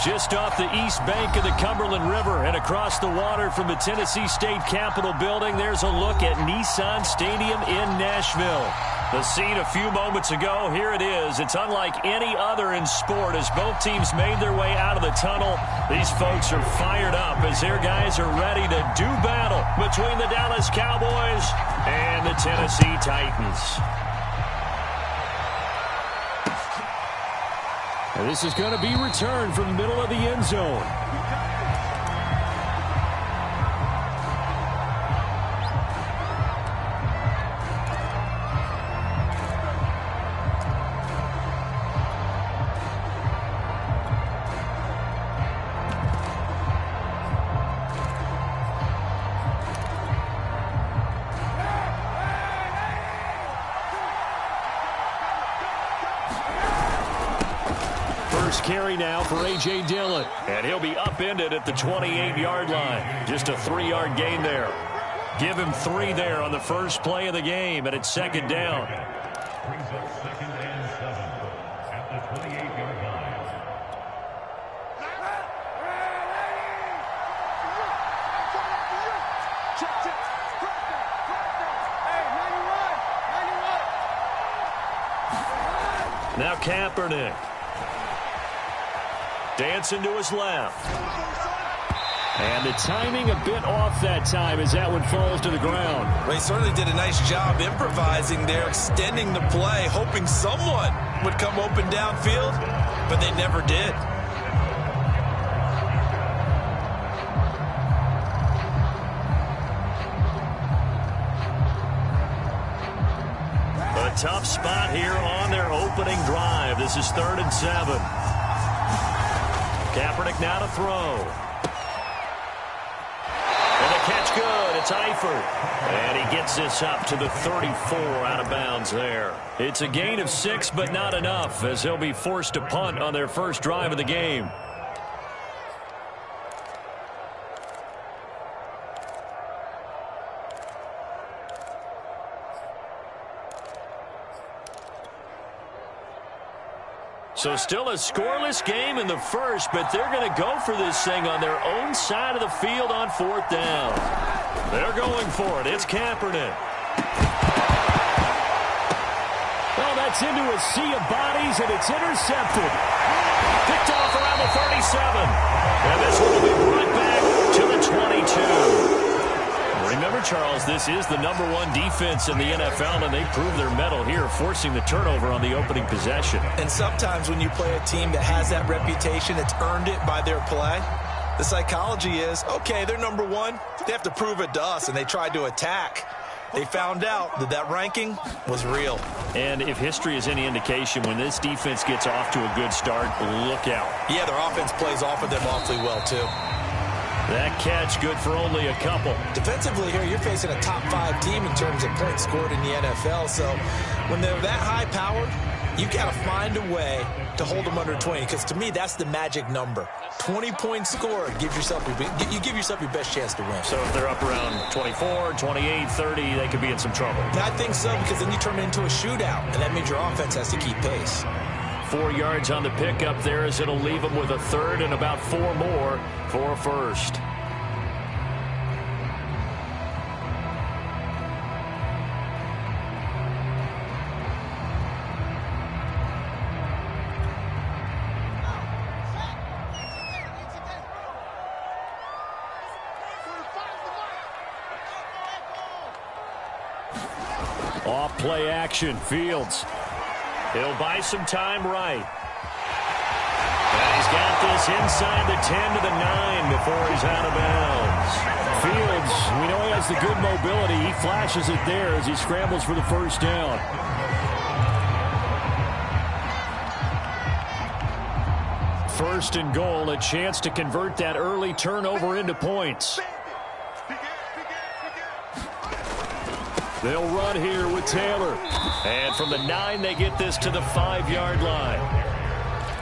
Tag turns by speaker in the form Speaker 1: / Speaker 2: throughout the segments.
Speaker 1: Just off the east bank of the Cumberland River and across the water from the Tennessee State Capitol building, there's a look at Nissan Stadium in Nashville. The scene a few moments ago, here it is. It's unlike any other in sport as both teams made their way out of the tunnel. These folks are fired up as their guys are ready to do battle between the Dallas Cowboys and the Tennessee Titans. And this is going to be returned from the middle of the end zone. Carry now for A.J. Dillon. And he'll be upended at the 28-yard line. Just a 3-yard gain there. Give him 3 there on the first play of the game, and it's second down.
Speaker 2: Brings up second and 7 at the 28-yard line.
Speaker 1: Now Kaepernick. Dancing to his left. And the timing a bit off that time as that one falls to the ground.
Speaker 3: Well, he certainly did a nice job improvising there, extending the play, hoping someone would come open downfield, but they never did.
Speaker 1: A tough spot here on their opening drive. This is 3rd and 7. Kaepernick now to throw. And the catch good. It's Eifert. And he gets this up to the 34 out of bounds there. It's a gain of 6, but not enough as they'll be forced to punt on their first drive of the game. So still a scoreless game in the first, but they're going to go for this thing on their own side of the field on 4th down. They're going for it. It's Kaepernick. Well, that's into a sea of bodies, and it's intercepted. Picked off around the 37. And this one will be brought back to the 22. Remember, Charles, this is the #1 defense in the NFL, and they prove their mettle here, forcing the turnover on the opening possession.
Speaker 3: And sometimes when you play a team that has that reputation, it's earned it by their play. The psychology is, okay, they're #1. They have to prove it to us, and they tried to attack. They found out that that ranking was real.
Speaker 1: And if history is any indication, when this defense gets off to a good start, look out.
Speaker 3: Yeah, their offense plays off of them awfully well, too.
Speaker 1: That catch good for only a couple.
Speaker 3: Defensively here, you're facing a top 5 team in terms of points scored in the NFL. So when they're that high-powered, you got to find a way to hold them under 20. Because to me, that's the magic number. 20 points scored, you give yourself your best chance to win.
Speaker 1: So if they're up around 24, 28, 30, they could be in some trouble.
Speaker 3: I think so, because then you turn it into a shootout, and that means your offense has to keep pace.
Speaker 1: 4 yards on the pickup there as it'll leave them with a 3rd and about 4 more for a first. Off play action, Fields. He'll buy some time right. And he's got this inside the 10 to the 9 before he's out of bounds. Fields, we know he has the good mobility. He flashes it there as he scrambles for the first down. First and goal, a chance to convert that early turnover into points. They'll run here with Taylor. And from the 9, they get this to the 5-yard line.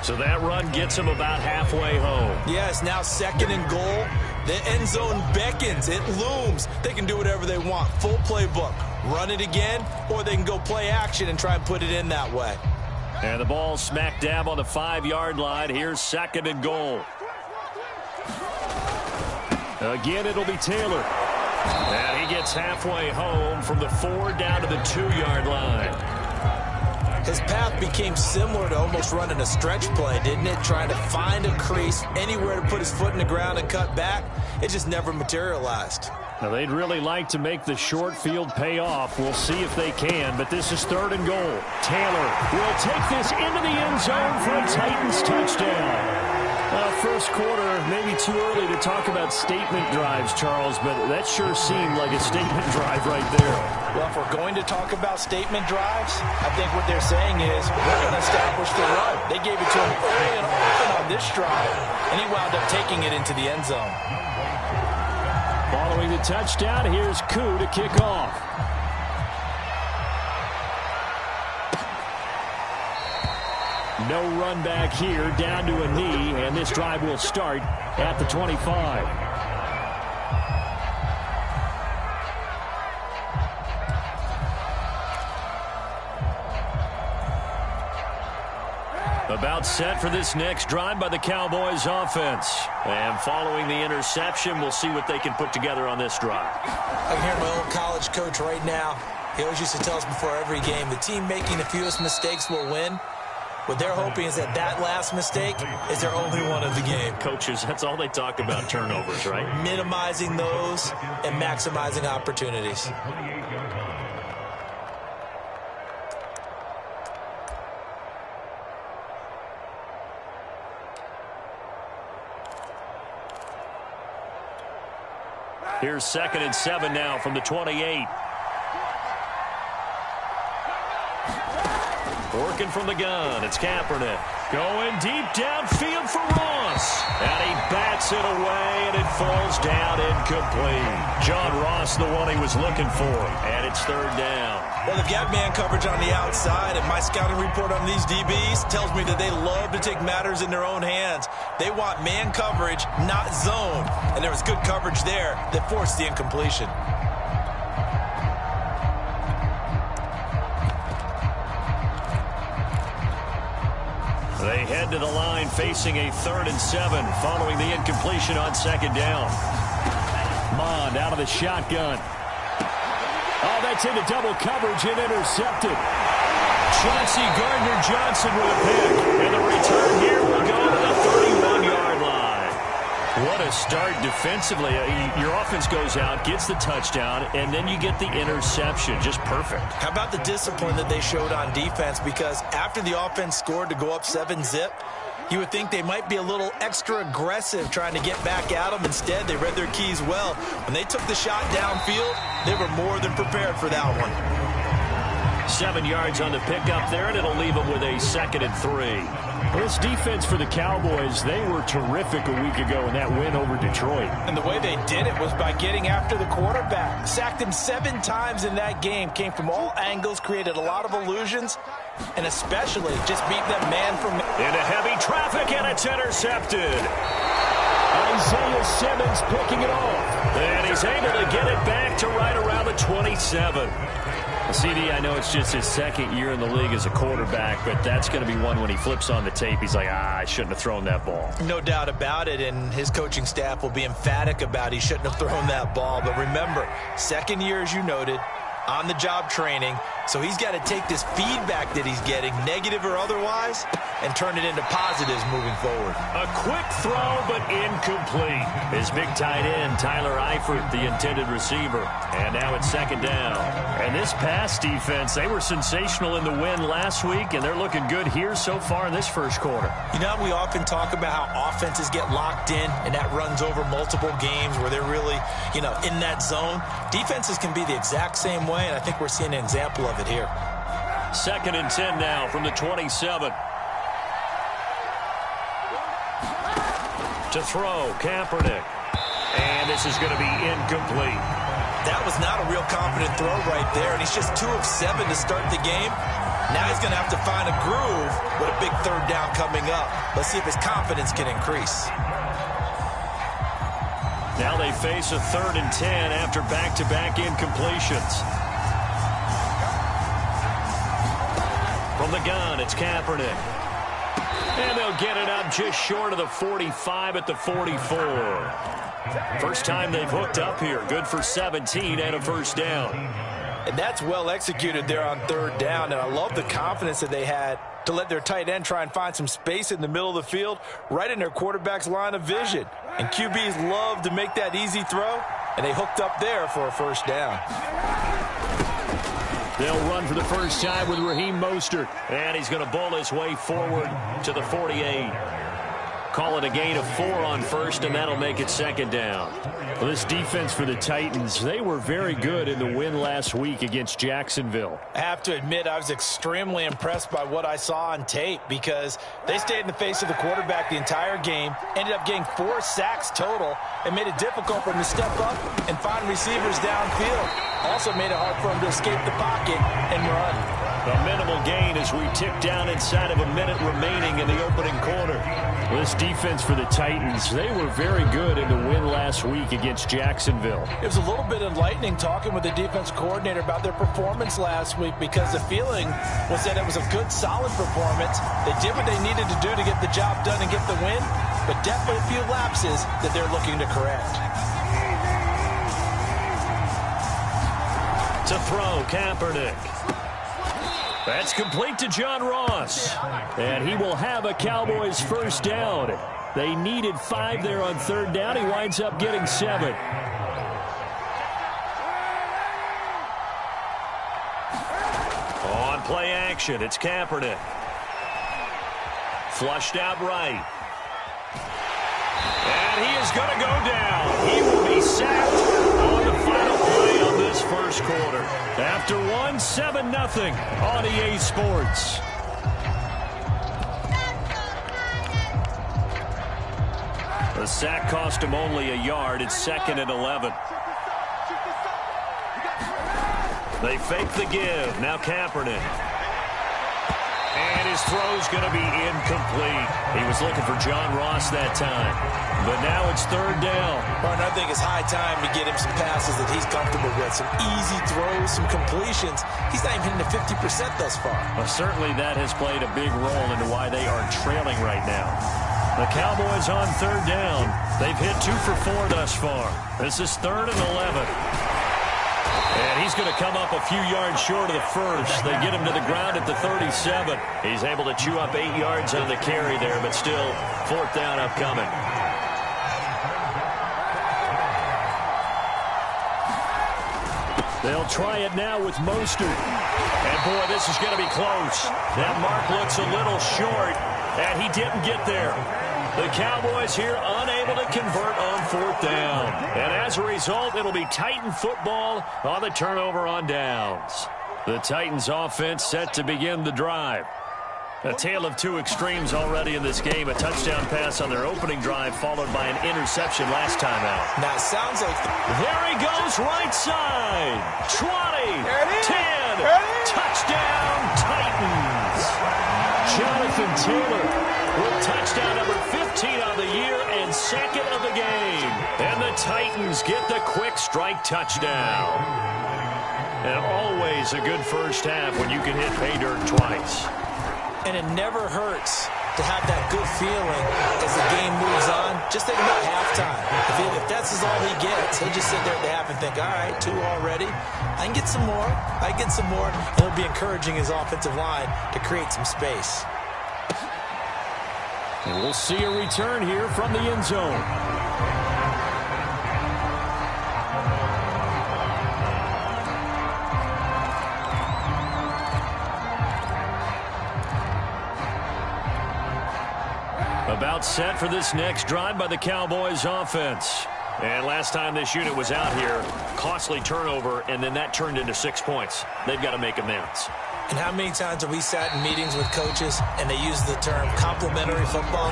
Speaker 1: So that run gets them about halfway home.
Speaker 3: Yes, now 2nd and goal. The end zone beckons. It looms. They can do whatever they want. Full playbook. Run it again, or they can go play action and try and put it in that way.
Speaker 1: And the ball smack dab on the 5-yard line. Here's 2nd and goal. Again, it'll be Taylor. And he gets halfway home from the 4 down to the 2-yard line.
Speaker 3: His path became similar to almost running a stretch play, didn't it? Trying to find a crease, anywhere to put his foot in the ground and cut back. It just never materialized.
Speaker 1: Now, they'd really like to make the short field pay off. We'll see if they can, but this is 3rd and goal. Taylor will take this into the end zone for a Titans touchdown. First quarter, maybe too early to talk about statement drives, Charles, but that sure seemed like a statement drive right there.
Speaker 3: Well, if we're going to talk about statement drives, I think what they're saying is we're going to establish the run. They gave it to him early and often on this drive, and he wound up taking it into the end zone.
Speaker 1: Following the touchdown, here's Koo to kick off. No run back here, down to a knee, and this drive will start at the 25. About set for this next drive by the Cowboys offense. And following the interception, we'll see what they can put together on this drive.
Speaker 3: I can hear my old college coach right now. He always used to tell us before every game, the team making the fewest mistakes will win. What they're hoping is that last mistake is their only one of the game.
Speaker 1: Coaches, that's all they talk about, turnovers, right?
Speaker 3: Minimizing those and maximizing opportunities.
Speaker 1: Here's 2nd and 7 now from the 28. Working from the gun, it's Kaepernick. Going deep downfield for Ross. And he bats it away, and it falls down incomplete. John Ross, the one he was looking for. And it's 3rd down.
Speaker 3: Well, they've got man coverage on the outside, and my scouting report on these DBs tells me that they love to take matters in their own hands. They want man coverage, not zone. And there was good coverage there that forced the incompletion.
Speaker 1: They head to the line facing a 3rd and 7 following the incompletion on 2nd down. Mond out of the shotgun. Oh, that's into double coverage and intercepted. Chauncey Gardner-Johnson with a pick. And the return here will go to the 31-yard line. What a start defensively. Your offense goes out, gets the touchdown, and then you get the interception. Just perfect. How
Speaker 3: about the discipline that they showed on defense? Because after the offense scored to go up 7-zip, you would think they might be a little extra aggressive trying to get back at them. Instead, they read their keys well. When they took the shot downfield, they were more than prepared for that one.
Speaker 1: 7 yards on the pickup there, and it'll leave them with a 2nd and 3. Well, this defense for the Cowboys, they were terrific a week ago in that win over Detroit.
Speaker 3: And the way they did it was by getting after the quarterback. Sacked him 7 times in that game. Came from all angles, created a lot of illusions, and especially just beat them man for man.
Speaker 1: Into heavy traffic, and it's intercepted. Isaiah Simmons picking it off. And he's able to get it back to right around the 27. CD, I know it's just his 2nd year in the league as a quarterback, but that's going to be one when he flips on the tape. He's like, I shouldn't have thrown that ball.
Speaker 3: No doubt about it, and his coaching staff will be emphatic about he shouldn't have thrown that ball. But remember, 2nd year, as you noted, on-the-job training, so he's got to take this feedback that he's getting, negative or otherwise, and turn it into positives moving forward.
Speaker 1: A quick throw, but incomplete. His big tight end, Tyler Eifert, the intended receiver. And now it's 2nd down. And this pass defense, they were sensational in the win last week, and they're looking good here so far in this first quarter.
Speaker 3: You know, we often talk about how offenses get locked in, and that runs over multiple games where they're really, in that zone. Defenses can be the exact same way, and I think we're seeing an example of it here.
Speaker 1: 2nd and 10 now from the 27. To throw, Kaepernick. And this is going to be incomplete.
Speaker 3: That was not a real confident throw right there, and he's just 2 of 7 to start the game. Now he's going to have to find a groove with a big 3rd down coming up. Let's see if his confidence can increase.
Speaker 1: Now they face a 3rd and 10 after back-to-back incompletions. From the gun, it's Kaepernick. And they'll get it up just short of the 45 at the 44. First time they've hooked up here. Good for 17 and a first down.
Speaker 3: And that's well executed there on third down. And I love the confidence that they had to let their tight end try and find some space in the middle of the field, right in their quarterback's line of vision. And QBs love to make that easy throw, and they hooked up there for a first down.
Speaker 1: They'll run for the first time with Raheem Mostert. And he's going to bowl his way forward to the 48. Call it a gain of 4 on first, and that'll make it second down. Well, this defense for the Titans, they were very good in the win last week against Jacksonville.
Speaker 3: I have to admit, I was extremely impressed by what I saw on tape because they stayed in the face of the quarterback the entire game, ended up getting 4 sacks total, and made it difficult for him to step up and find receivers downfield. Also made it hard for him to escape the pocket and run.
Speaker 1: A minimal gain as we tick down inside of a minute remaining in the opening quarter. This defense for the Titans, they were very good in the win last week against Jacksonville.
Speaker 3: It was a little bit enlightening talking with the defense coordinator about their performance last week because the feeling was that it was a good, solid performance. They did what they needed to do to get the job done and get the win, but definitely a few lapses that they're looking to correct.
Speaker 1: To throw, Kaepernick. That's complete to John Ross. And he will have a Cowboys first down. They needed 5 there on third down. He winds up getting 7. On play action, it's Kaepernick. Flushed out right. And he is going to go down. He will be sacked on the final play of this first quarter. After 7-0 on EA Sports. The sack cost him only a yard. It's 2nd and 11. They fake the give. Now Kaepernick. And his throw's going to be incomplete. He was looking for John Ross that time. But now it's third down.
Speaker 3: Well, and I think it's high time to get him some passes that he's comfortable with. Some easy throws, some completions. He's not even hitting the 50% thus far.
Speaker 1: Well, certainly that has played a big role into why they are trailing right now. The Cowboys on third down. They've hit 2 for 4 thus far. This is 3rd and 11. And he's going to come up a few yards short of the first. They get him to the ground at the 37. He's able to chew up 8 yards on the carry there, but still 4th down upcoming. They'll try it now with Mostert. And, boy, this is going to be close. That mark looks a little short, and he didn't get there. The Cowboys here unable to convert on 4th down. And as a result, it'll be Titan football on the turnover on downs. The Titans offense set to begin the drive. A tale of 2 extremes already in this game. A touchdown pass on their opening drive followed by an interception last time out.
Speaker 3: Now, it sounds like...
Speaker 1: There he goes, right side. 20, 10, touchdown, Titans. Jonathan Taylor with touchdown number 15 on the year and 2nd of the game. And the Titans get the quick strike touchdown. And always a good first half when you can hit pay dirt twice.
Speaker 3: And it never hurts to have that good feeling as the game moves on. Just think about halftime. If that's all he gets, he'll just sit there at the half and think, all right, 2 already. I can get some more. I can get some more. And he'll be encouraging his offensive line to create some space.
Speaker 1: And we'll see a return here from the end zone. About set for this next drive by the Cowboys offense. And last time this unit was out here, costly turnover, and then that turned into 6 points. They've got to make amends.
Speaker 3: And how many times have we sat in meetings with coaches and they use the term complementary football?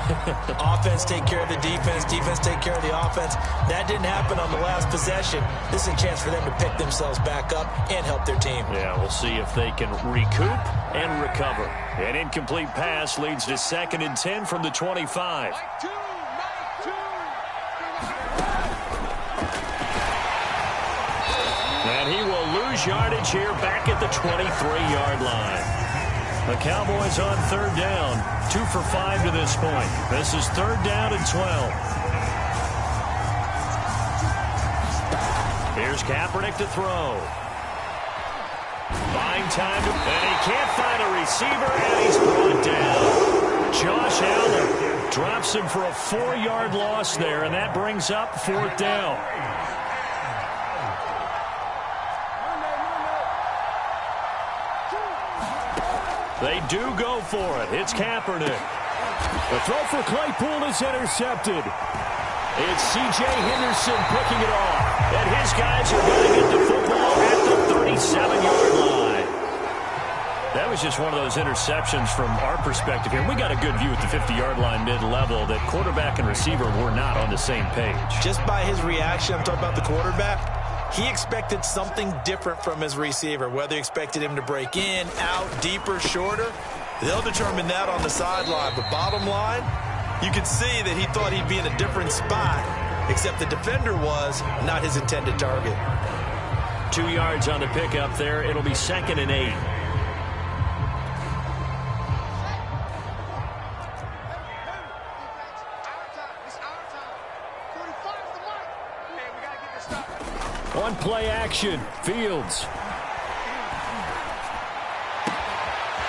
Speaker 3: Offense take care of the defense, defense take care of the offense. That didn't happen on the last possession. This is a chance for them to pick themselves back up and help their team.
Speaker 1: Yeah, we'll see if they can recoup and recover. An incomplete pass leads to 2nd and 10 from the 25. And he will lose yardage here back at the 23-yard line. The Cowboys on third down. 2 for 5 to this point. This is third down and 12. Here's Kaepernick to throw. Buying time, and he can't find a receiver, and he's brought down. Josh Allen drops him for a 4-yard loss there, and that brings up fourth down. They do go for it. It's Kaepernick. The throw for Claypool is intercepted. It's C.J. Henderson picking it off. And his guys are going to get the football at the 37-yard line. That was just one of those interceptions from our perspective here. We got a good view at the 50-yard line mid-level that quarterback and receiver were not on the same page.
Speaker 3: Just by his reaction, I'm talking about the quarterback, he expected something different from his receiver, whether he expected him to break in, out, deeper, shorter. They'll determine that on the sideline. But bottom line, you could see that he thought he'd be in a different spot, except the defender was not his intended target.
Speaker 1: 2 yards on the pickup there. It'll be 2nd and 8. On play action, Fields.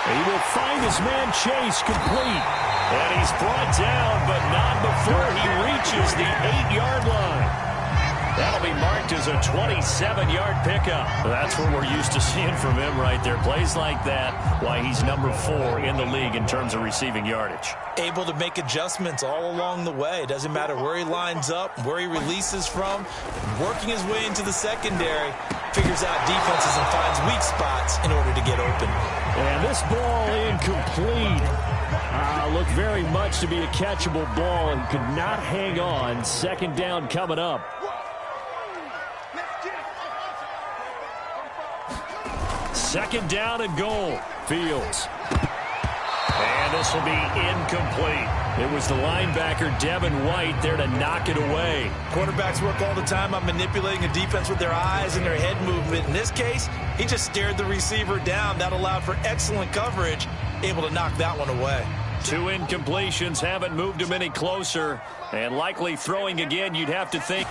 Speaker 1: He will find his man Chase complete. And he's brought down, but not before he reaches the 8-yard line. That'll be marked as a 27-yard pickup. That's what we're used to seeing from him right there. Plays like that, why he's number 4 in the league in terms of receiving yardage.
Speaker 3: Able to make adjustments all along the way. Doesn't matter where he lines up, where he releases from. Working his way into the secondary, figures out defenses and finds weak spots in order to get open.
Speaker 1: And this ball incomplete. Looked very much to be a catchable ball and could not hang on. 2nd down coming up. 2nd down and goal. Fields. And this will be incomplete. It was the linebacker, Devin White, there to knock it away.
Speaker 3: Quarterbacks work all the time on manipulating a defense with their eyes and their head movement. In this case, he just stared the receiver down. That allowed for excellent coverage, able to knock that one away.
Speaker 1: 2 incompletions haven't moved him any closer. And likely throwing again, you'd have to think.